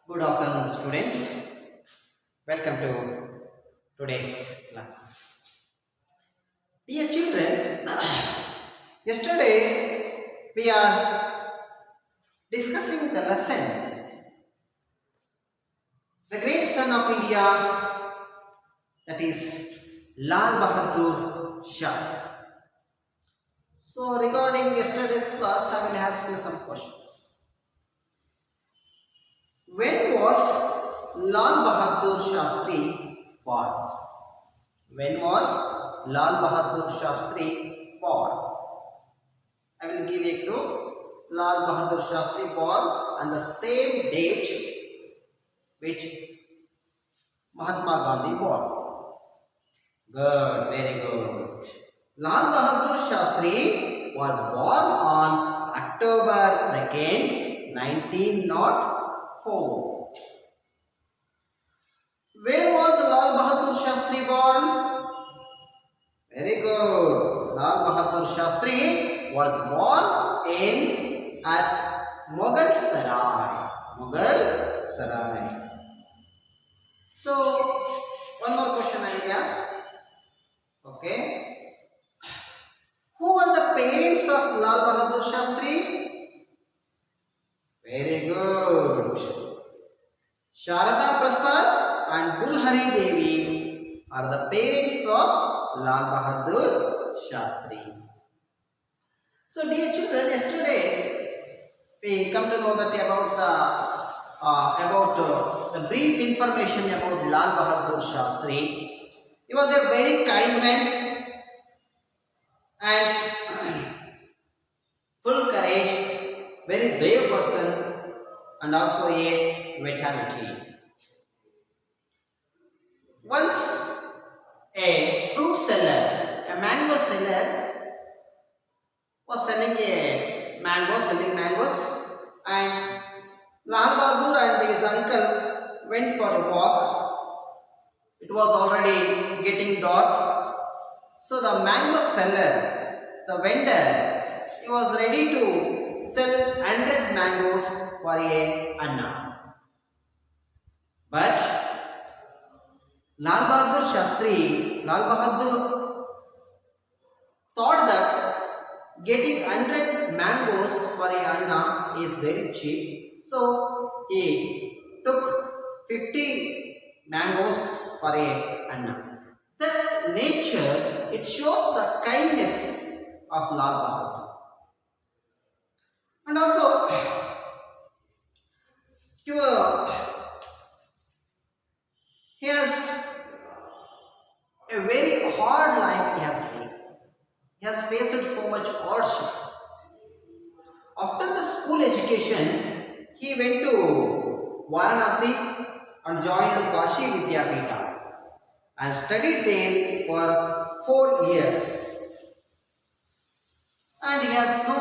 Good afternoon, students. Welcome to today's class. Dear children, yesterday we are discussing the lesson, the great son of India, that is Lal Bahadur Shastri. So, regarding yesterday's class, I will ask you some questions. When was Lal Bahadur Shastri born? When was Lal Bahadur Shastri born? I will give a clue. Lal Bahadur Shastri born on the same date which Mahatma Gandhi born. Good, very good. Lal Bahadur Shastri was born on October 2nd, 1904. Where was Lal Bahadur Shastri born? Very good. Lal Bahadur Shastri was born at Mughal Sarai. Mughal Sarai. So, one more question I will ask. Okay. Who are the parents of Lal Bahadur Shastri? Very good. Sharada Prasad and Dulhari Devi are the parents of Lal Bahadur Shastri. So, dear children, yesterday we come to know that about the brief information about Lal Bahadur Shastri. He was a very kind man and full courage, very brave person, and also a vitality. Once a fruit seller, a mango seller, was selling mangoes, and Lal Bahadur and his uncle went for a walk. It was already getting dark, so the mango seller, the vendor, he was ready to sell 100 mangoes for a anna. But Lal Bahadur thought that getting 100 mangoes for a anna is very cheap. So he took 50 mangoes for a anna. That nature, it shows the kindness of Lal Bahadur. And also, he has a very hard life he has lived. He has faced so much hardship. After the school education, he went to Varanasi and joined Kashi Vidyapita and studied there for 4 years. And he has no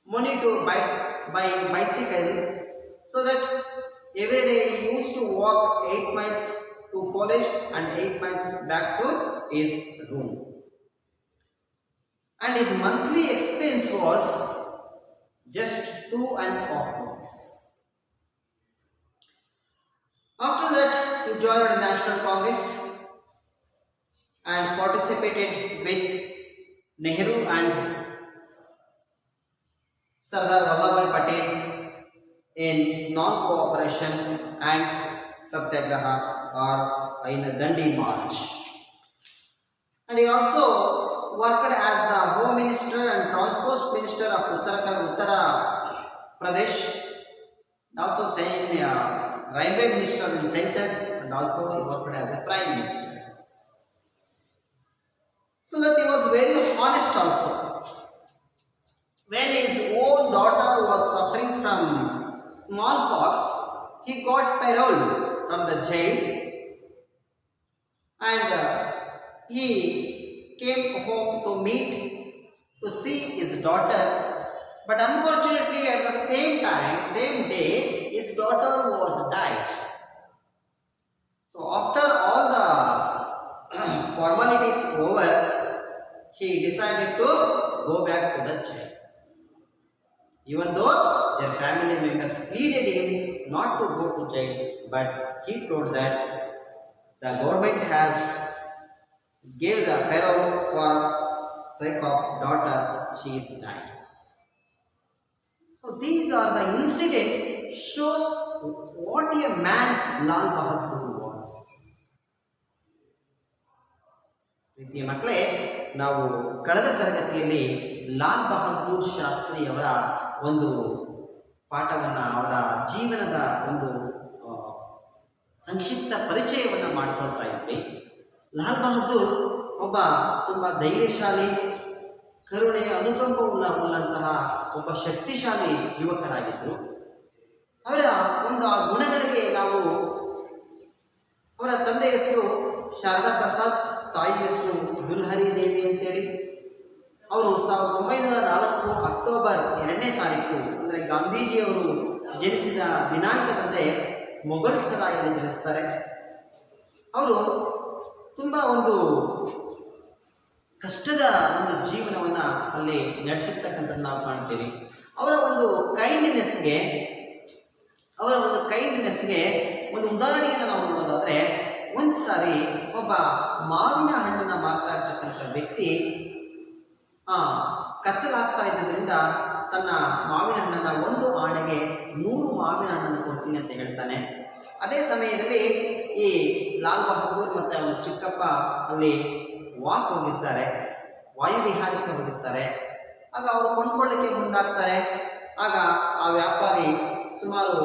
money to buy bicycle, so that every day he used to walk 8 miles to college and 8 miles back to his room. And his monthly expense was just 2.5 lakhs. After that, he joined the National Congress and participated with Nehru and Sardar Vallabhbhai Patel in non-cooperation and Satyagraha or in a Dandi March. And he also worked as the Home Minister and Transport Minister of Uttara Pradesh, and also saying Railway Minister in center, and also he worked as a Prime Minister. So that he was very honest also. When his own daughter was suffering from smallpox, he got parole from the jail, and he came home to see his daughter. But unfortunately, at the same day, his daughter was died. So after all the formalities over, he decided to go back to the jail. Even though their family members pleaded him not to go to jail, but he told that the government has gave the parole for sake of daughter, she is died. So these are the incidents shows what a man Lal Bahadur was. ಪ್ರೀತಿಯ ಮಕ್ಕಳೇ, ನಾವು ಕಳೆದ ತರಗತಿಯಲ್ಲಿ ಲಾಲ್ ಬಹದ್ದೂರ್ ಶಾಸ್ತ್ರಿ ಅವರ ಒಂದು ಪಾಠವನ್ನು, ಅವರ ಜೀವನದ ಒಂದು ಸಂಕ್ಷಿಪ್ತ ಪರಿಚಯವನ್ನು ಮಾಡಿಕೊಳ್ತಾ ಇದ್ವಿ. ಲಾಲ್ ಬಹದ್ದೂರ್ ಒಬ್ಬ ತುಂಬ ಧೈರ್ಯಶಾಲಿ, ಕರುಣೆಯ ಅನುಕಂಪವುಳ್ಳಂತಹ ಒಬ್ಬ ಶಕ್ತಿಶಾಲಿ ಯುವಕರಾಗಿದ್ದರು. ಅವರ ಒಂದು ಆ ಗುಣಗಳಿಗೆ ನಾವು, ಅವರ ತಂದೆ ಹೆಸರು ಶಾರದಾ ಪ್ರಸಾದ್, ತಾಯಿ ಹೆಸರು ದುಲ್ಹರಿ ದೇವಿ ಅಂತೇಳಿ. ಅವರು 1904 ಅಕ್ಟೋಬರ್ 2ನೇ ತಾರೀಕು, ಅಂದರೆ ಗಾಂಧೀಜಿಯವರು ಜನಿಸಿದ ದಿನಾಂಕದಂದೇ ಮೊಘಲ್ ಸರಾಯಲ್ಲಿ ಜನಿಸ್ತಾರೆ. ಅವರು ತುಂಬ ಒಂದು ಕಷ್ಟದ ಒಂದು ಜೀವನವನ್ನು ಅಲ್ಲಿ ನಡೆಸಿರ್ತಕ್ಕಂಥದ್ದು ನಾವು ಕಾಣ್ತೀವಿ. ಅವರ ಒಂದು ಕೈಂಡ್ನೆಸ್ಗೆ ಒಂದು ಉದಾಹರಣೆಯನ್ನು ನಾವು ನೋಡೋದಾದರೆ, ಒಂದು ಸಾರಿ ಒಬ್ಬ ಮಾವಿನ ಹಣ್ಣನ್ನು ಮಾರ್ತಾ ಇರ್ತಕ್ಕಂಥ ವ್ಯಕ್ತಿ ಕತ್ತಲಾಗ್ತಾ ಇದ್ದರಿಂದ ತನ್ನ ಮಾವಿನ ಹಣ್ಣನ್ನು 1 ಆಣೆಗೆ 100 ಮಾವಿನ ಹಣ್ಣನ್ನು ಕೊಡ್ತೀನಿ ಅಂತ ಹೇಳ್ತಾನೆ. ಅದೇ ಸಮಯದಲ್ಲಿ ಈ ಲಾಲ್ ಬಹದ್ದೂರ್ ಮತ್ತು ಅವನ ಚಿಕ್ಕಪ್ಪ ಅಲ್ಲಿ ವಾಕ್ ಹೋಗಿರ್ತಾರೆ, ವಾಯುವಿಹಾರಕ್ಕೆ ಹೋಗಿರ್ತಾರೆ. ಆಗ ಅವರು ಕೊಂಡ್ಕೊಳ್ಳಿಕ್ಕೆ ಮುಂದಾಗ್ತಾರೆ. ಆಗ ಆ ವ್ಯಾಪಾರಿ ಸುಮಾರು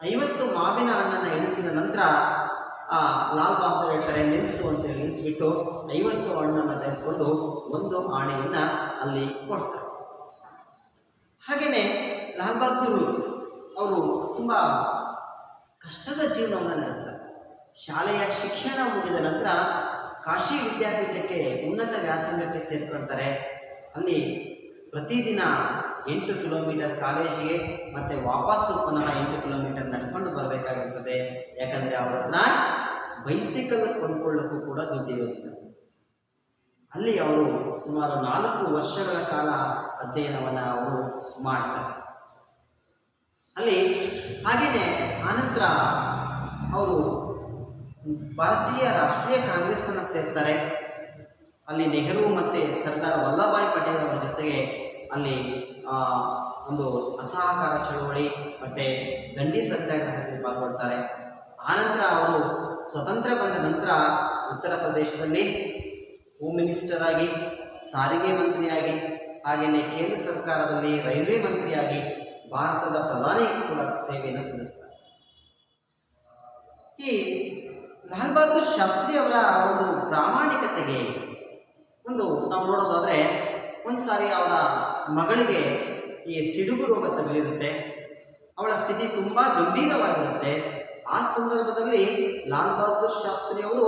50 ಮಾವಿನ ಹಣ್ಣನ್ನು ಎಣಿಸಿದ ನಂತರ ಲಾಲ್ ಬಹದ್ದೂರ್ ಹೇಳ್ತಾರೆ, ನಿಲ್ಲಿಸು ಅಂತೇಳಿ ನಿಲ್ಲಿಸ್ಬಿಟ್ಟು 50 ಹಣ್ಣನ್ನು ತೆಗೆದುಕೊಂಡು 1 ಆಣೆಯನ್ನು ಅಲ್ಲಿ ಕೊಡ್ತಾರೆ. ಹಾಗೆಯೇ ಲಾಲ್ ಬಹದ್ದೂರ್ ಅವರು ತುಂಬ ಕಷ್ಟದ ಜೀವನವನ್ನು ನಡೆಸ್ತಾರೆ. ಶಾಲೆಯ ಶಿಕ್ಷಣ ಮುಗಿದ ನಂತರ ಕಾಶಿ ವಿದ್ಯಾಪೀಠಕ್ಕೆ ಉನ್ನತ ವ್ಯಾಸಂಗಕ್ಕೆ ಸೇರ್ಕೊಳ್ತಾರೆ. ಅಲ್ಲಿ ಪ್ರತಿದಿನ 8 ಕಿಲೋಮೀಟರ್ ಕಾಲೇಜಿಗೆ ಮತ್ತು ವಾಪಸ್ಸು ಪುನಃ 8 ಕಿಲೋಮೀಟರ್ ನಡ್ಕೊಂಡು ಬರಬೇಕಾಗಿರ್ತದೆ. ಯಾಕಂದರೆ ಅವ್ರ ಹತ್ರ ಬೈಸಿಕಲ್ ಕೊಂಡ್ಕೊಳ್ಳೋಕ್ಕೂ ಕೂಡ ದುಡ್ಡಿರೋದಿಲ್ಲ. ಅಲ್ಲಿ ಅವರು ಸುಮಾರು 4 ವರ್ಷಗಳ ಕಾಲ ಅಧ್ಯಯನವನ್ನು ಅವರು ಮಾಡ್ತಾರೆ. ಅಲ್ಲಿ ಹಾಗೆಯೇ ಆನಂತರ ಅವರು ಭಾರತೀಯ ರಾಷ್ಟ್ರೀಯ ಕಾಂಗ್ರೆಸ್ಸನ್ನು ಸೇರ್ತಾರೆ. ಅಲ್ಲಿ ನೆಹರು ಮತ್ತು ಸರ್ದಾರ್ ವಲ್ಲಭಭಾಯ್ ಪಟೇಲ್ ಅವರ ಜೊತೆಗೆ ಅಲ್ಲಿ ಒಂದು ಅಸಹಕಾರ ಚಳವಳಿ ಮತ್ತು ದಂಡಿ ಸತ್ಯಾಗ್ರಹದಲ್ಲಿ ಪಾಲ್ಗೊಳ್ತಾರೆ. ಆನಂತರ ಅವರು ಸ್ವತಂತ್ರ ಬಂದ ನಂತರ ಉತ್ತರ ಪ್ರದೇಶದಲ್ಲಿ ಹೋಮ್ ಮಿನಿಸ್ಟರ್ ಆಗಿ, ಸಾರಿಗೆ ಮಂತ್ರಿಯಾಗಿ, ಹಾಗೆಯೇ ಕೇಂದ್ರ ಸರ್ಕಾರದಲ್ಲಿ ರೈಲ್ವೆ ಮಂತ್ರಿಯಾಗಿ, ಭಾರತದ ಪ್ರಧಾನಿ ಕೂಡ ಸೇವೆಯನ್ನು ಸಲ್ಲಿಸ್ತಾರೆ. ಈ ಲಾಲ್ ಬಹದ್ದೂರ್ ಶಾಸ್ತ್ರಿ ಅವರ ಒಂದು ಪ್ರಾಮಾಣಿಕತೆಗೆ ನಾವು ನೋಡೋದಾದರೆ, ಒಂದು ಸಾರಿ ಅವರ ಮಗಳಿಗೆ ಈ ಸಿಡುಬು ರೋಗ ತಗುಲಿರುತ್ತೆ. ಅವಳ ಸ್ಥಿತಿ ತುಂಬ ಗಂಭೀರವಾಗಿರುತ್ತೆ. ಆ ಸಂದರ್ಭದಲ್ಲಿ ಲಾಲ್ ಬಹದ್ದೂರ್ ಶಾಸ್ತ್ರಿ ಅವರು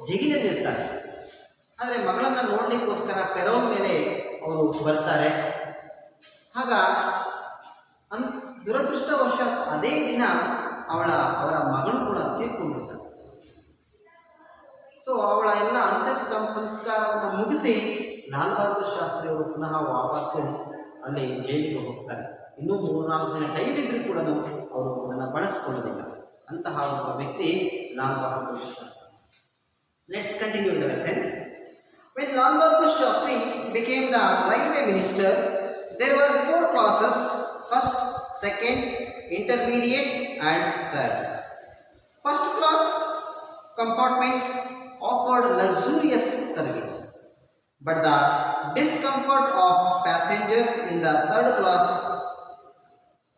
ಜೈಲಿನಲ್ಲಿರ್ತಾರೆ. ಆದರೆ ಮಗಳನ್ನು ನೋಡಲಿಕ್ಕೋಸ್ಕರ ಪೆರೋಲ್ ಮೇಲೆ ಅವರು ಬರ್ತಾರೆ. ಆಗ ದುರದೃಷ್ಟವಶಾತ್ ಅದೇ ದಿನ ಅವರ ಮಗಳು ಕೂಡ ತೀರ್ಕೊಂಡಿರ್ತಾರೆ. ಸೊ ಅವಳ ಎಲ್ಲ ಸಂಸ್ಕಾರವನ್ನು ಮುಗಿಸಿ ಲಾಲ್ ಬಹದ್ದೂರ್ ಶಾಸ್ತ್ರಿ ಅವರು ಪುನಃ ವಾಪಸ್ಸು ಅಲ್ಲಿ ಜೈಲಿಗೆ ಹೋಗ್ತಾರೆ. ಇನ್ನೂ 3-4 ದಿನ ಟೈಮ್ ಇದ್ರೂ ಕೂಡ ಅವರು ಅದನ್ನು ಬಳಸ್ಕೊಳ್ಳೋದಿಲ್ಲ. ಅಂತಹ ಒಬ್ಬ ವ್ಯಕ್ತಿ Lal Bahadur Shastri. Let's continue the lesson. When Lal Bahadur Shastri became the railway minister, there were 4 classes: first, second, intermediate and third. First class compartments offered luxurious service, but the discomfort of passengers in the third class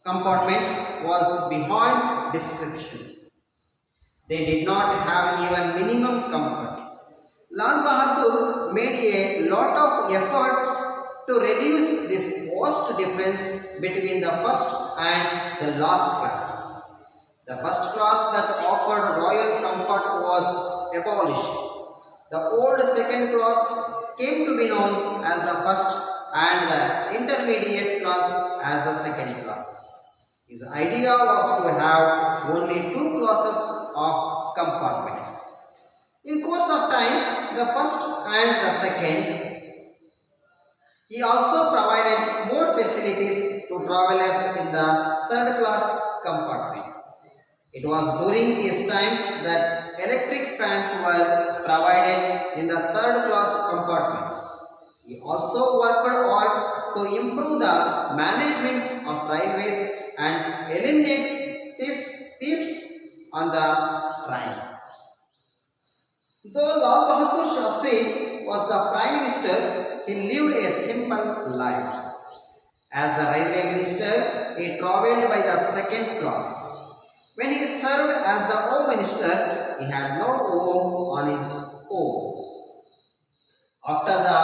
compartments was beyond description. They did not have even minimum comfort. Lal Bahadur made a lot of efforts to reduce this vast difference between the first and the last classes. The first class that offered royal comfort was abolished. The old second class came to be known as the first and the intermediate class as the second class. His idea was to have only 2 classes of compartments. In course of time, the first and the second, he also provided more facilities to travelers in the third class compartment. It was during his time that electric fans were provided in the third class compartments. He also worked on to improve the management of railways and eliminate thefts on the train. Though Lal Bahadur Shastri was the Prime Minister, he lived a simple life. As the railway minister, he travelled by the second class. When he served as the Home Minister, he had no home on his own. After the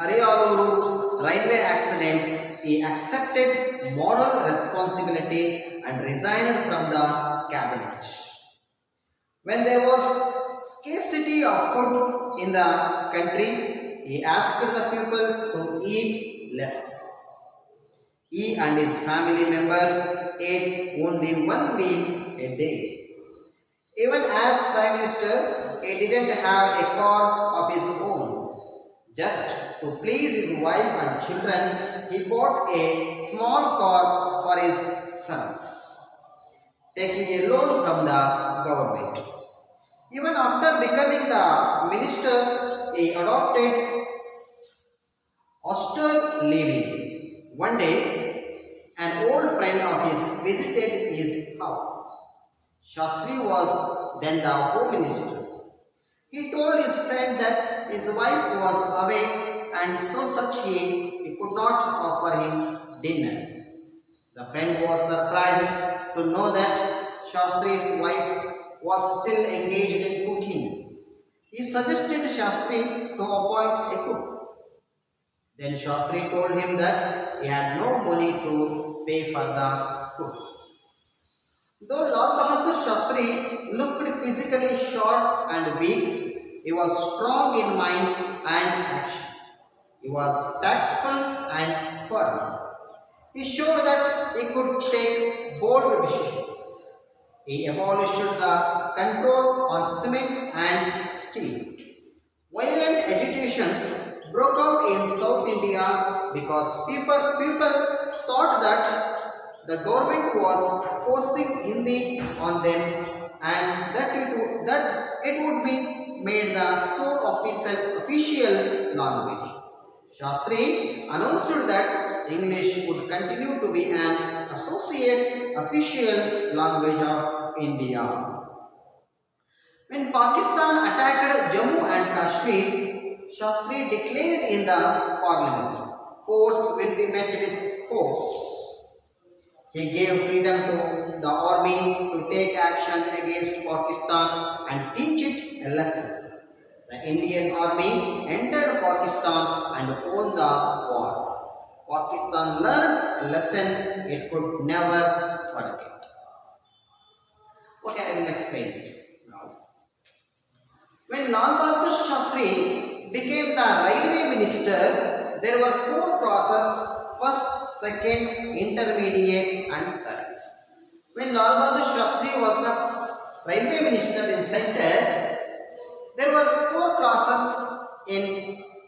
Ariyaluru railway accident, he accepted moral responsibility and resigned from the cabinet. When there was scarcity of food in the country, he asked the people to eat less. He and his family members ate only one meal a day. Even as Prime Minister, he didn't have a car of his own. Just to please his wife and children, he bought a small car for his sons, taking a loan from the government. Even after becoming the minister, he adopted austere living. One day, an old friend of his visited his house. Shastri was then the Home Minister. He told his friend that his wife was away and he could not offer him dinner. The friend was surprised to know that Shastri's wife was still engaged in cooking. He suggested Shastri to appoint a cook. Then Shastri told him that he had no money to pay for the cook. Though Lal Bahadur Shastri looked physically short and weak, he was strong in mind and action. He was tactful and firm. He showed that he could take bold decisions. He abolished the control on cement and steel. Violent agitations broke out in South India because people thought that the government was forcing Hindi on them and that it would be made the sole official language. Shastri announced that English would continue to be an associate official language of India. When Pakistan attacked Jammu and Kashmir, Shastri declared in the parliament, force will be met with force. He gave freedom to the army to take action against Pakistan and teach it a lesson. The Indian army entered Pakistan and won the war. Pakistan learned a lesson it could never forget. Okay, I will explain it now. When Lal Bahadur Shastri became the railway minister, there were 4 classes: first, second, intermediate and third. When Lal Bahadur Shastri was the railway minister in center, there were 4 classes in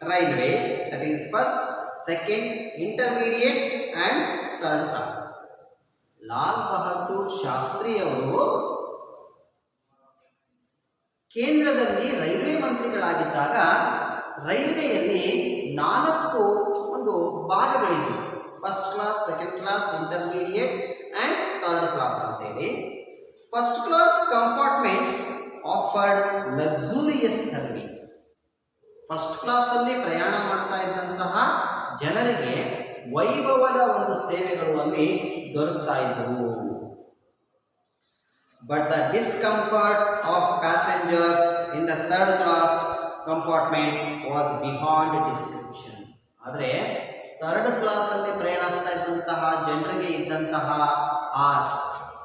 railway, that is first, second, intermediate and third classes. Lal Bahadur Shastri ಅವರು ಕೇಂದ್ರದಲ್ಲಿ railway ಮಂತ್ರಿಗಳಾಗಿದ್ದಾಗ ರೈಲ್ವೆಯಲ್ಲಿ 4 ಒಂದು ಭಾಗಗಳಿವೆ: first class, second class, intermediate and third class ಅಂತ ಹೇಳಿ. First class compartments offered luxurious service. First class ಅಲ್ಲಿ ಪ್ರಯಾಣ ಮಾಡ್ತಾ ಇದ್ದಂತಹ ಜನರಿಗೆ ವೈಭವದ ಒಂದು ಸೇವೆಗಳು ಅಲ್ಲಿ ದೊರಕ್ತಾ ಇದ್ದವು. But the discomfort of passengers in the third class compartment was beyond description. ಆದರೆ ಥರ್ಡ್ ಕ್ಲಾಸ್ ಅಲ್ಲಿ ಪ್ರಯಾಣಿಸ್ತಾ ಇದ್ದಂತಹ ಜನರಿಗೆ ಇದ್ದಂತಹ ಆ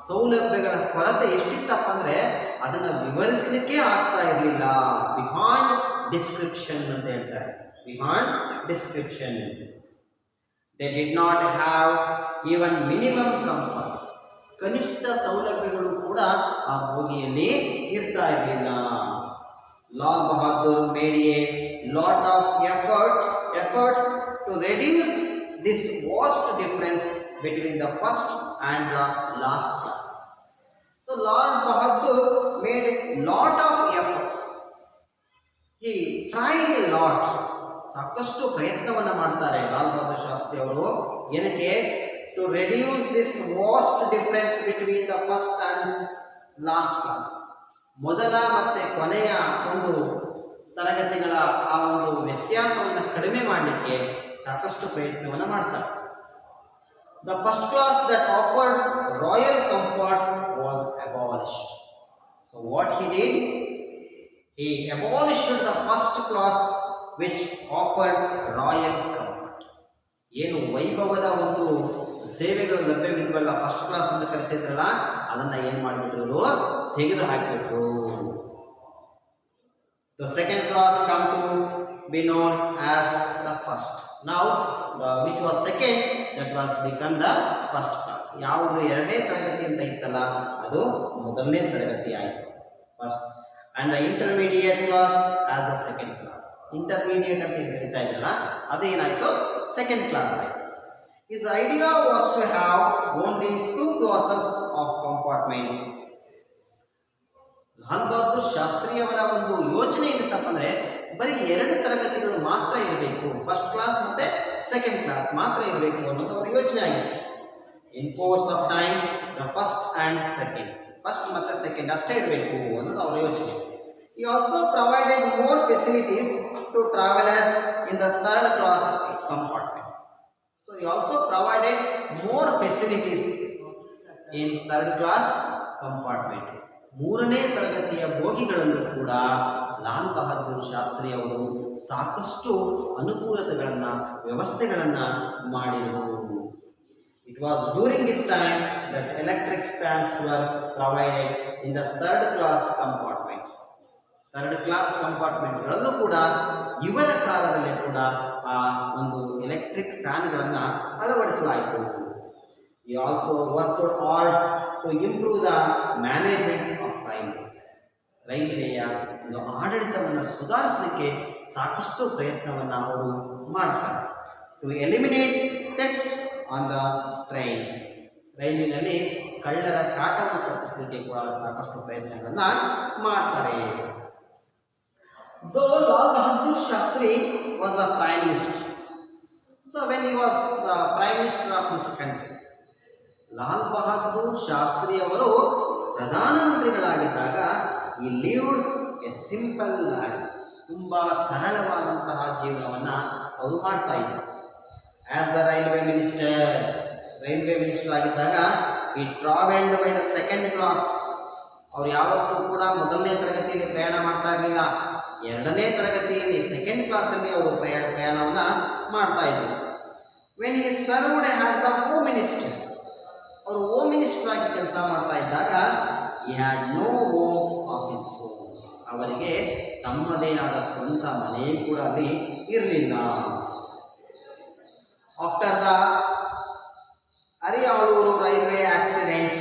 ಸೌಲಭ್ಯಗಳ ಕೊರತೆ ಎಷ್ಟಿತ್ತಪ್ಪ ಅಂದ್ರೆ ಅದನ್ನು ವಿವರಿಸಲಿಕ್ಕೆ ಆಗ್ತಾ ಇರಲಿಲ್ಲ. ಬಿಹಾಂಡ್ ಡಿಸ್ಕ್ರಿಪ್ಷನ್ ಅಂತ ಹೇಳ್ತಾರೆ. Beyond description. They did not have even minimum comfort. ಕನಿಷ್ಠ ಸೌಲಭ್ಯಗಳು ಕೂಡ ಆ ಬೋಗಿಯಲ್ಲಿ ಇರ್ತಾ ಇರಲಿಲ್ಲ. Lal Bahadur made a lot of efforts to reduce this vast difference between the first and the last classes. So Lord Bahadur made a lot of efforts. He tried a lot. ಸಾಕಷ್ಟು ಪ್ರಯತ್ನವನ್ನು ಮಾಡ್ತಾರೆ ಲಾಲ್ ಬಹದ್ದೂರ್ ಶಾಸ್ತ್ರಿ ಅವರು. ಏನಕ್ಕೆ? To reduce this vast difference between the first and last classes. ಮೊದಲ ಮತ್ತು ಕೊನೆಯ ಒಂದು ತರಗತಿಗಳ ಆ ಒಂದು ವ್ಯತ್ಯಾಸವನ್ನು ಕಡಿಮೆ ಮಾಡಲಿಕ್ಕೆ ಸಾಕಷ್ಟು ಪ್ರಯತ್ನವನ್ನು ಮಾಡ್ತಾರೆ. The first class that offered royal comfort was abolished. So what he did? He abolished the first class which offered royal comfort. ಏನು ವೈಭವದ ಒಂದು ಸೇವೆಗಳು ಲಭ್ಯವಿದ್ವಲ್ಲ, ಫಸ್ಟ್ ಕ್ಲಾಸ್ ಅಂತ ಕರಿತಿದ್ರಲ್ಲ, ಅದನ್ನು ಏನು ಮಾಡಿಬಿಟ್ರು? ತೆಗೆದು ಹಾಕಿಬಿಟ್ರು. The second class come to be known as the first. Now which was second, that was become the first class. ಯಾವುದು ಎರಡನೇ ತರಗತಿ ಅಂತ ಇತ್ತಲ್ಲ, ಅದು ಮೊದಲನೇ ತರಗತಿ ಆಯಿತು, first. And the intermediate class as the second class. Intermediate ಅಂತ ಏನು ಕರಿತಾ ಇದ್ರಲ್ಲ, ಅದೇನಾಯಿತು? ಸೆಕೆಂಡ್ ಕ್ಲಾಸ್ ಆಯಿತು. His idea was to have only 2 classes of compartment. Lal Bahadur Shastri ಅವರ ಒಂದು ಯೋಚನೆ ಏನಂತಪ್ಪ ಅಂದರೆ, ಬರೀ 2 ತರಗತಿಗಳು ಮಾತ್ರ ಇರಬೇಕು, ಫಸ್ಟ್ ಕ್ಲಾಸ್ ಮತ್ತು ಸೆಕೆಂಡ್ ಕ್ಲಾಸ್ ಮಾತ್ರ ಇರಬೇಕು ಅನ್ನೋದು ಅವರ ಯೋಚನೆ ಆಗಿತ್ತು. In course of time the first and second, first ಮತ್ತು ಸೆಕೆಂಡ್ ಅಷ್ಟೇ ಇರಬೇಕು ಅನ್ನೋದು ಅವರ ಯೋಚನೆ. He also provided more facilities to travelers in the third class compartment. So he also provided more facilities in third class compartment. ಮೂರನೇ ತರಗತಿಯ ಬೋಗಿಗಳಲ್ಲೂ ಕೂಡ ಲಾಲ್ ಬಹದ್ದೂರ್ ಶಾಸ್ತ್ರಿ ಅವರು ಸಾಕಷ್ಟು ಅನುಕೂಲತೆಗಳನ್ನು, ವ್ಯವಸ್ಥೆಗಳನ್ನು ಮಾಡಿದರು. It was during this time that electric fans were provided in the third class compartment. Third class ಕಂಪಾರ್ಟ್ಮೆಂಟ್ಗಳಲ್ಲೂ ಕೂಡ ಇವರ ಕಾಲದಲ್ಲೇ ಕೂಡ ಆ ಒಂದು ಎಲೆಕ್ಟ್ರಿಕ್ ಫ್ಯಾನ್ಗಳನ್ನು ಅಳವಡಿಸಲಾಯಿತು. He also worked hard to improve the management of railways. ರೈಲ್ವೆಯ ಒಂದು ಆಡಳಿತವನ್ನು ಸುಧಾರಿಸಲಿಕ್ಕೆ ಸಾಕಷ್ಟು ಪ್ರಯತ್ನವನ್ನು ಅವರು ಮಾಡ್ತಾರೆ. To eliminate thefts on the trains. ರೈಲಿನಲ್ಲಿ ಕಳ್ಳರ ಕಾಟವನ್ನು ತಪ್ಪಿಸಲಿಕ್ಕೆ ಕೂಡ ಸಾಕಷ್ಟು ಪ್ರಯತ್ನಗಳನ್ನು ಮಾಡ್ತಾರೆ. Though Lal Bahadur Shastri was the Prime Minister, so when he was the Prime Minister of this country, Lal Bahadur Shastri ಅವರು ಪ್ರಧಾನಮಂತ್ರಿಗಳಾಗಿದ್ದಾಗ he lived a simple life. ತುಂಬ ಸರಳವಾದಂತಹ ಜೀವನವನ್ನು ಅವರು ಮಾಡ್ತಾ ಇದ್ದರು. ಆಸ್ ದ ರೈಲ್ವೆ ಮಿನಿಸ್ಟರ್ ಆಗಿದ್ದಾಗ he traveled by the second class. ಅವರು ಯಾವತ್ತೂ ಕೂಡ ಮೊದಲನೇ ತರಗತಿಯಲ್ಲಿ ಪ್ರಯಾಣ ಮಾಡ್ತಾ ಇರಲಿಲ್ಲ, ಎರಡನೇ ತರಗತಿಯಲ್ಲಿ ಸೆಕೆಂಡ್ ಕ್ಲಾಸಲ್ಲಿ ಅವರು ಪ್ರಯಾಣವನ್ನು ಮಾಡ್ತಾ ಇದ್ದರು. When he served as the home minister, ಅವರು ಹೋಮ್ ಮಿನಿಸ್ಟರ್ ಆಗಿ ಕೆಲಸ ಮಾಡ್ತಾ ಇದ್ದಾಗ he had no home of his own. ಅವರಿಗೆ ತಮ್ಮದೇ ಆದ ಸ್ವಂತ ಮನೆ ಕೂಡ ಅಲ್ಲಿ ಇರಲಿಲ್ಲ. After the Ariyalur railway accident,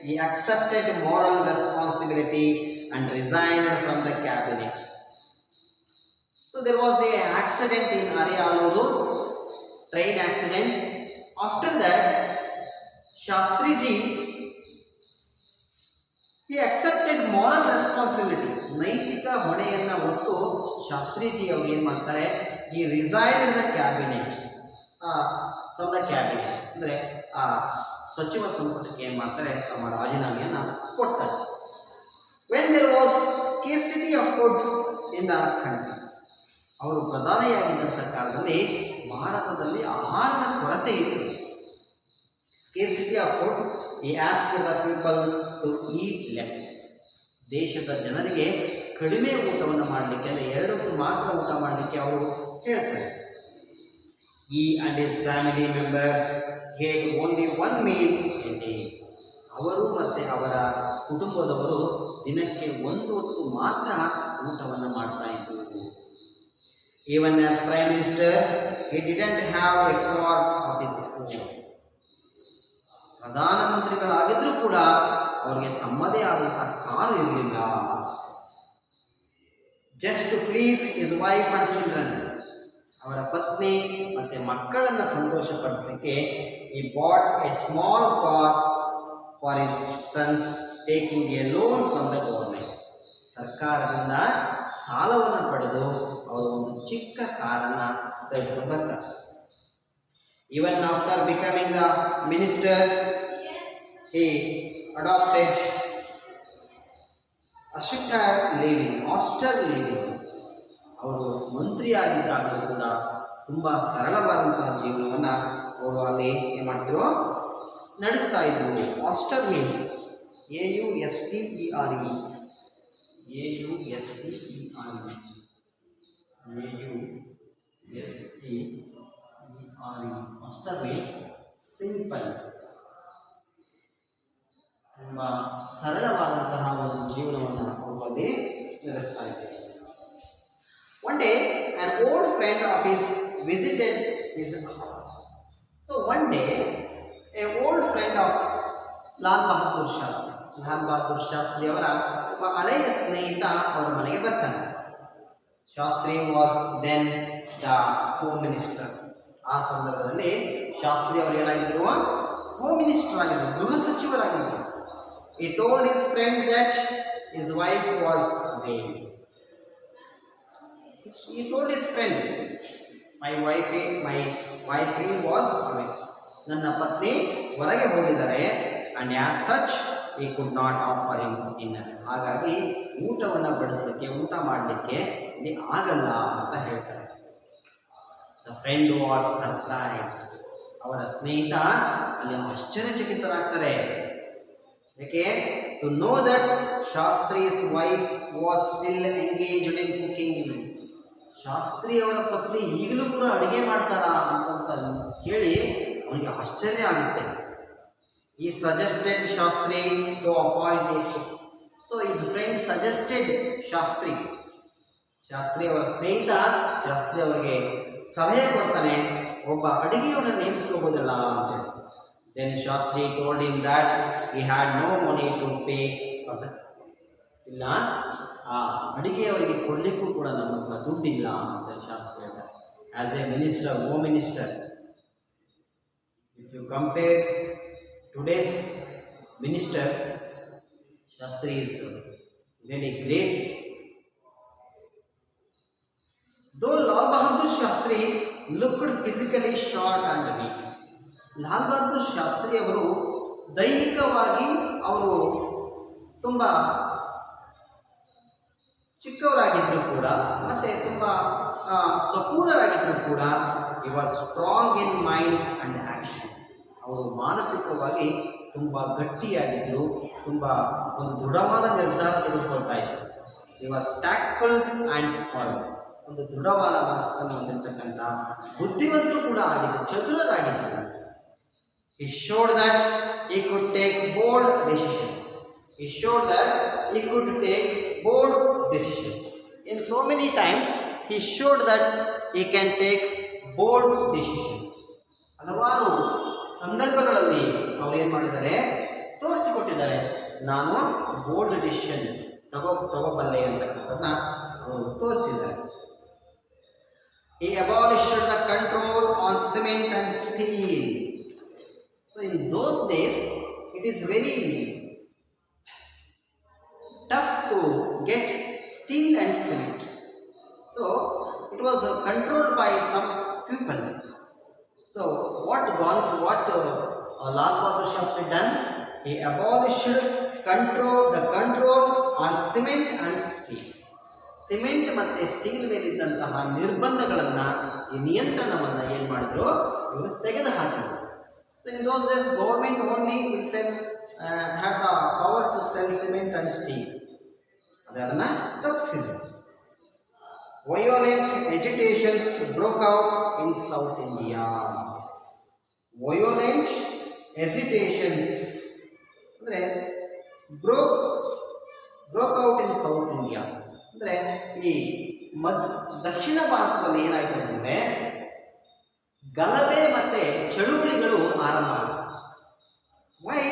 he accepted moral responsibility and resigned from the cabinet. So there was a accident in Ariyaluru, train accident. After that, Shastriji, he accepted moral responsibility. ನೈತಿಕ ಹೊಣೆಯನ್ನು ಹೊತ್ತು ಶಾಸ್ತ್ರೀಜಿ ಅವರು ಏನು ಮಾಡ್ತಾರೆ, he resigned the cabinet from the cabinet. ಅಂದರೆ ಸಚಿವ ಸಂಪುಟಕ್ಕೆ ಏನು ಮಾಡ್ತಾರೆ, ತಮ್ಮ ರಾಜೀನಾಮೆಯನ್ನು ಕೊಡ್ತಾರೆ. When there was scarcity of food in the country, ಅವರು ಪ್ರಧಾನಿಯಾಗಿದ್ದಂಥ ಕಾಲದಲ್ಲಿ ಭಾರತದಲ್ಲಿ ಆಹಾರದ ಕೊರತೆ ಇತ್ತು. Scarcity of food, he asked the people to eat less. ದೇಶದ ಜನರಿಗೆ ಕಡಿಮೆ ಊಟವನ್ನು ಮಾಡಲಿಕ್ಕೆ, ಅಂದರೆ 2 ಹೊತ್ತು ಮಾತ್ರ ಊಟ ಮಾಡಲಿಕ್ಕೆ ಅವರು ಹೇಳ್ತಾರೆ. He and his family members had only 1 meal a day. ಅವರು ಮತ್ತು ಅವರ ಕುಟುಂಬದವರು ದಿನಕ್ಕೆ 1 ಹೊತ್ತು ಮಾತ್ರ ಊಟವನ್ನು ಮಾಡ್ತಾ ಇದ್ದರು. Even as Prime Minister, he didn't have a car of his own. ಪ್ರಧಾನಮಂತ್ರಿಗಳಾಗಿದ್ದರೂ ಕೂಡ ಅವರಿಗೆ ತಮ್ಮದೇ ಆದಂಥ ಕಾರು ಇರಲಿಲ್ಲ. Just to please his wife and children, ಅವರ ಪತ್ನಿ ಮತ್ತು ಮಕ್ಕಳನ್ನು ಸಂತೋಷಪಡಿಸಲಿಕ್ಕೆ ಈ bought a small car for his sons taking A loan from the government. ಸರ್ಕಾರದಿಂದ ಸಾಲವನ್ನು ಪಡೆದು ಅವರು ಒಂದು ಚಿಕ್ಕ ಕಾರನ್ನು ತೆಗೆದುಕೊಂಡು ಬರ್ತಾರೆ. Even after becoming the minister he adopted austere living. ಅವರು ಮಂತ್ರಿಯಾಗಿದ್ದಾಗಲೂ ಕೂಡ ತುಂಬ ಸರಳವಾದಂತಹ ಜೀವನವನ್ನು ಅವರು ಅಲ್ಲಿ ಏನು ಮಾಡ್ತಿರೋ ನಡೆಸ್ತಾ ಇದ್ರು. Aster means AUSTERE Aster means simple, ತುಂಬ ಸರಳವಾದಂತಹ ಒಂದು ಜೀವನವನ್ನು ಅವರು ಅಲ್ಲಿ ನಡೆಸ್ತಾ ಇದ್ದಾರೆ. One day, an old friend of his visited his house. So one day, a old friend of Lal Bahadur Shastri ಅವರ ಒಬ್ಬ ಹಳೆಯ ಸ್ನೇಹಿತ ಅವರ ಮನೆಗೆ ಬರ್ತಾನೆ. Shastri was then the home minister. ಆ ಸಂದರ್ಭದಲ್ಲಿ ಶಾಸ್ತ್ರಿ ಅವರು ಏನಾಗಿದ್ರು? ಹೋಮ್ ಮಿನಿಸ್ಟರ್ ಆಗಿದ್ದರು, ಗೃಹ ಸಚಿವರಾಗಿದ್ದರು. He told his friend that his wife was away. He told his friend, my wife was away. ನನ್ನ ಪತ್ನಿ ಹೊರಗೆ ಹೋಗಿದ್ದಾರೆ. And as such, he could not offer him dinner. ಹಾಗಾಗಿ ಊಟವನ್ನು ಬಡಿಸಲಿಕ್ಕೆ, ಊಟ ಮಾಡಲಿಕ್ಕೆ ಇಲ್ಲಿ ಆಗಲ್ಲ ಅಂತ ಹೇಳ್ತಾರೆ. The friend was surprised. ಅವರ ಸ್ನೇಹಿತ ಅಲ್ಲಿ ಆಶ್ಚರ್ಯಚಕಿತರಾಗ್ತಾರೆ. Okay, to know that Shastri's wife was still engaged in cooking. Shastri ಅವರ ಪತ್ನಿ ಈಗಲೂ ಕೂಡ ಅಡುಗೆ ಮಾಡ್ತಾರಾ ಅಂತ ಕೇಳಿ ಅವನಿಗೆ ಆಶ್ಚರ್ಯ ಆಗುತ್ತೆ. He suggested Shastri to appoint a cook. So his friend suggested Shastri ಅವರ ಸ್ನೇಹಿತ ಶಾಸ್ತ್ರಿ ಅವರಿಗೆ ಸಲಹೆ ಕೊಡ್ತಾನೆ, ಒಬ್ಬ ಅಡುಗೆಯನ್ನು ನೇಮಿಸ್ಕೋಬೋದಲ್ಲ ಅಂತೇಳಿ. Then Shastri told him that he had no money to pay for the ಇಲ್ಲ, ಆ ಅಡುಗೆಯವರಿಗೆ ಕೊಡಲಿಕ್ಕೂ ಕೂಡ ನಮ್ಮ ಹತ್ರ ದುಡ್ಡಿಲ್ಲ ಅಂತ ಶಾಸ್ತ್ರಿ ಹೇಳ್ತಾರೆ. As a minister, home minister, if you compare today's ministers, Shastri is really great. Though Lal Bahadur Shastri looked physically short and weak. Lal Bahadur Shastri ಅವರು ದೈಹಿಕವಾಗಿ ಅವರು ತುಂಬ ಚಿಕ್ಕವರಾಗಿದ್ದರೂ ಕೂಡ ಮತ್ತು ತುಂಬ ಸಪೂರರಾಗಿದ್ದರೂ ಕೂಡ he was strong in mind and action. ಅವರು ಮಾನಸಿಕವಾಗಿ ತುಂಬ ಗಟ್ಟಿಯಾಗಿದ್ದರು, ತುಂಬ ಒಂದು ದೃಢವಾದ ನಿರ್ಧಾರ ತೆಗೆದುಕೊಳ್ತಾ ಇದ್ದರು. he was tactful and firm. ಒಂದು ದೃಢವಾದ ಮನಸ್ಸನ್ನು ಹೊಂದಿರತಕ್ಕಂಥ ಬುದ್ಧಿವಂತರು ಕೂಡ ಆಗಿದ್ದರು, ಚತುರರಾಗಿದ್ದರು. He showed that he could take bold decisions. In so many times, he showed that he can take bold decisions. ಹಲವಾರು ಸಂದರ್ಭಗಳಲ್ಲಿ ಅವರು ಏನು ಮಾಡಿದ್ದಾರೆ? ತೋರಿಸಿಕೊಟ್ಟಿದ್ದಾರೆ, ನಾನು ಬೋಲ್ಡ್ ಡಿಸಿಷನ್ ತಗೋಬಲ್ಲೆ ಅಂತಕ್ಕಂಥದ್ದನ್ನ ಅವರು ತೋರಿಸಿದ್ದಾರೆ. He abolished the control on cement and steel. So in those days, it is very tough to get steel and cement. So it was controlled by some people. So what Lal Bahadur Shastri done? He abolished the control on cement and steel. Cement ಮತ್ತು steel ಮೇಲಿದ್ದಂತಹ ನಿರ್ಬಂಧಗಳನ್ನು, ಈ ನಿಯಂತ್ರಣವನ್ನು ಏನು ಮಾಡಿದ್ರು? ಇವರು ತೆಗೆದು ಹಾಕಿದರು. So in those days, government only had the power to sell cement and steel. ಅದನ್ನು ತಪ್ಪಿಸಿದರು. Violent agitations broke out in South India. Violent agitations ಅಂದರೆ broke out in South India. ಅಂದರೆ ಈ ದಕ್ಷಿಣ ಭಾರತದಲ್ಲಿ ಏನಾಯಿತು ಅಂದರೆ ಗಲಭೆ ಮತ್ತು ಚಳುವಳಿಗಳು ಆರಂಭ ಆಗುತ್ತೆ. Why?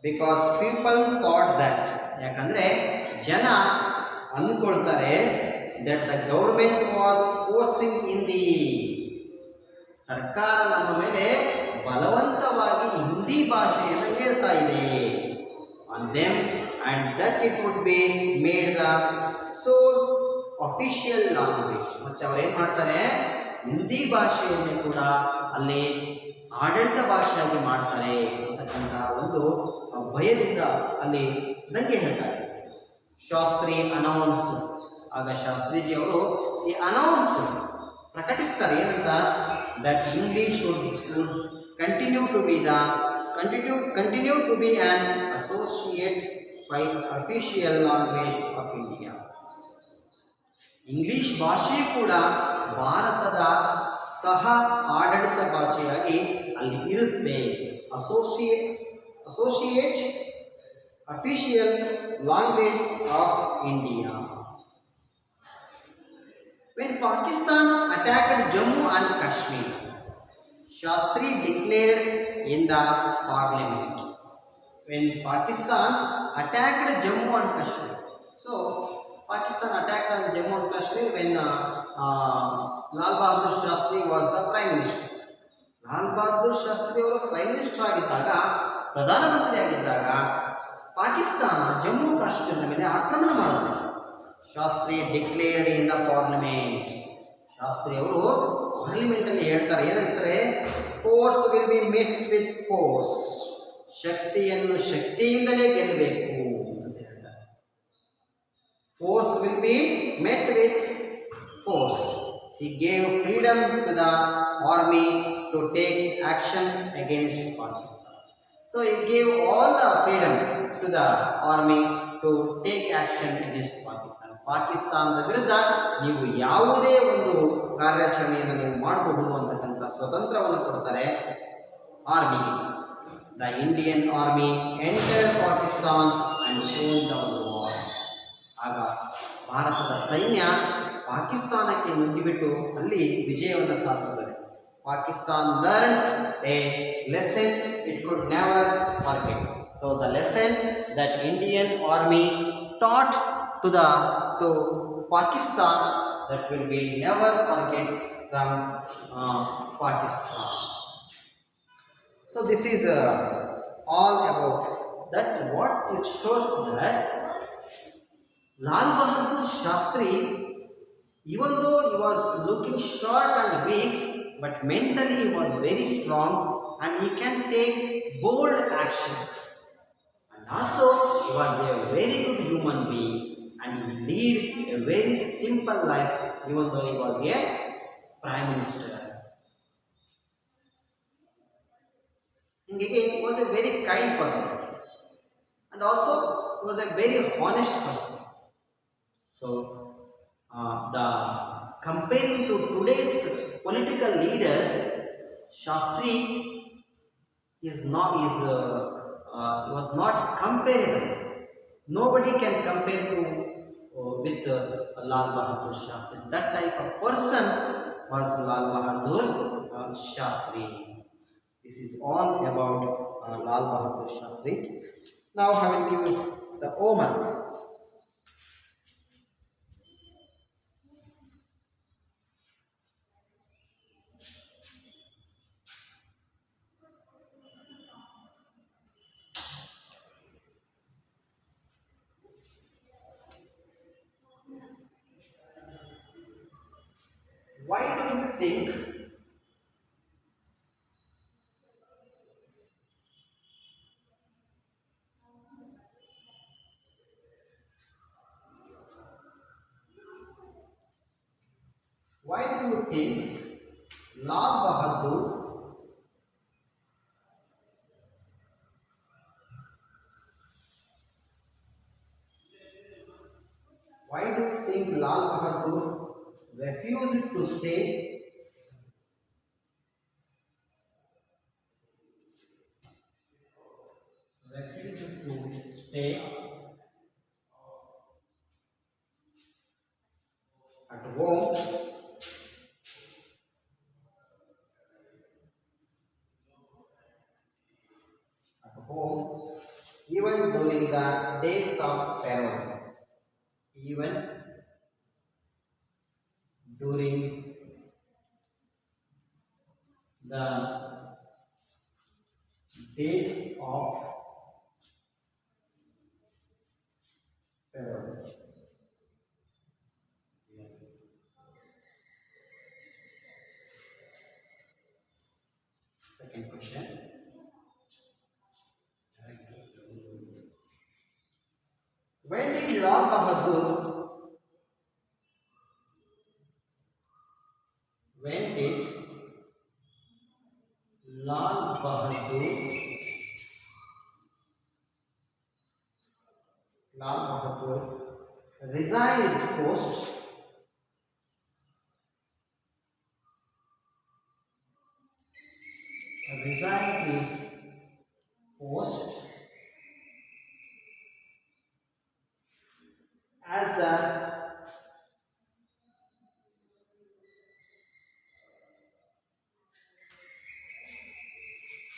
Because people thought that, ಯಾಕಂದರೆ ಜನ ಅಂದ್ಕೊಳ್ತಾರೆ that the government was forcing Hindi. ಸರ್ಕಾರ ನಮ್ಮ ಮೇಲೆ ಬಲವಂತವಾಗಿ ಹಿಂದಿ ಭಾಷೆಯನ್ನು ಹೇಳ್ತಾ ಇದೆ on them, and that it would be made the sole official language. ಮತ್ತೆ ಅವ್ರು ಏನು ಮಾಡ್ತಾರೆ, ಹಿಂದಿ ಭಾಷೆಯನ್ನು ಕೂಡ ಅಲ್ಲಿ ಆಡಳಿತ ಭಾಷೆಯಾಗಿ ಮಾಡ್ತಾರೆ ಅಂತಕ್ಕಂಥ ಒಂದು ಭಯದಿಂದ ಅಲ್ಲಿ ದಂಗೆ ಹೇಳ್ತಾರೆ. ಶಾಸ್ತ್ರಿ ಅನೌನ್ಸ್, ಆಗ ಶಾಸ್ತ್ರೀಜಿ ಅವರು ಈ ಅನೌನ್ಸ್ ಪ್ರಕಟಿಸ್ತಾರೆ ಏನಂತ, that English would continue to be an associate official language of India. English ಭಾಷೆ ಕೂಡ ಭಾರತದ ಸಹ ಆಡಳಿತ ಭಾಷೆಯಾಗಿ ಅಲ್ಲಿ ಇರುತ್ತೆ. Associate official language of India. When Pakistan attacked Jammu and Kashmir, Shastri declared in the parliament. When Pakistan attacked Jammu and Kashmir, so Pakistan attacked on Jammu and Kashmir when Lal Bahadur Shastri was the Prime Minister. Lal Bahadur Shastri ಅವರು prime minister ಆಗಿದ್ದಾಗ, ಪ್ರಧಾನಮಂತ್ರಿ ಆಗಿದ್ದಾಗ ಪಾಕಿಸ್ತಾನ ಜಮ್ಮು ಕಾಶ್ಮೀರದ ಮೇಲೆ ಆಕ್ರಮಣ ಮಾಡುತ್ತೆ. Shastri declared in the parliament. Shastri ಅವರು ಪಾರ್ಲಿಮೆಂಟಲ್ಲಿ ಹೇಳ್ತಾರೆ, ಏನಂತಾರೆ, force will be met with force. ಶಕ್ತಿಯನ್ನು ಶಕ್ತಿಯಿಂದಲೇ ಗೆಲ್ಲಬೇಕು ಅಂತ ಹೇಳ್ತಾರೆ. Force will be met with force. He gave freedom to the army to take action against Pakistan. So he gave all the freedom to the army to take action against Pakistan. ಪಾಕಿಸ್ತಾನದ ವಿರುದ್ಧ ನೀವು ಯಾವುದೇ ಒಂದು ಕಾರ್ಯಾಚರಣೆಯನ್ನು ನೀವು ಮಾಡಬಹುದು ಅಂತಕ್ಕಂಥ ಸ್ವತಂತ್ರವನ್ನು ಕೊಡ್ತಾರೆ ಆರ್ಮಿಗೆ. The Indian army entered Pakistan and won the war. ಆಗ ಭಾರತದ ಸೈನ್ಯ ಪಾಕಿಸ್ತಾನಕ್ಕೆ ನುಗ್ಗಿಬಿಟ್ಟು ಅಲ್ಲಿ ವಿಜಯವನ್ನು ಸಾಧಿಸಿದ್ದಾರೆ. Pakistan learned a lesson it could never forget. So the lesson that Indian army taught to Pakistan, that will be never forget from Pakistan. So this is all about that. What it shows that Lal Bahadur Shastri, even though he was looking short and weak, but mentally he was very strong and he can take bold actions. And also he was a very good human being and he lead a very simple life even though he was a prime minister. And again, he was a very kind person and also he was a very honest person. So the comparing to today's political leaders, Shastri was not comparable. Nobody can compare with Lal Bahadur Shastri. That type of person was Lal Bahadur Shastri. This is all about Lal Bahadur Shastri. Now I will give you the homework. Why do you think Lal Bahadur refused to stay at home even during the days of Pharaoh. Even during the days of Pharaoh. Second question. When did Lal Bahadur when did Lal Bahadur resign his post post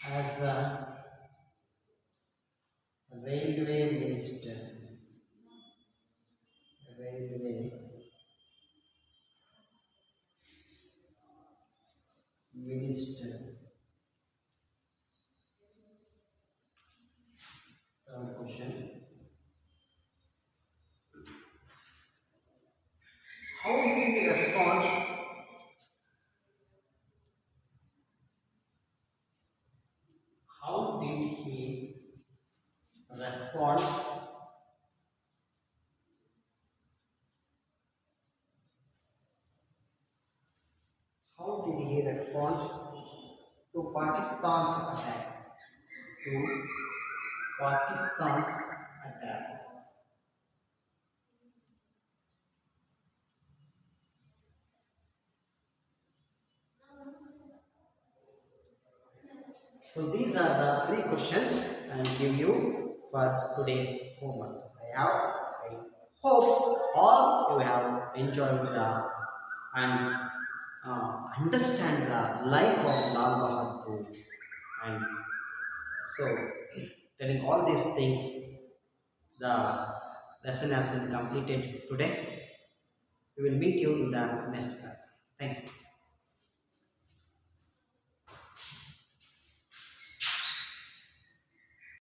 as the railway minister. Railway minister. Third question. How did he respond? How did he respond How did he respond to Pakistan's attack? To Pakistan's attack. So these are the three questions I will give you for today's homework. I hope all you have enjoyed and understand the life of Lal Bahadur, and so telling all these things, the lesson has been completed today. We will meet you in the next class. Thank you.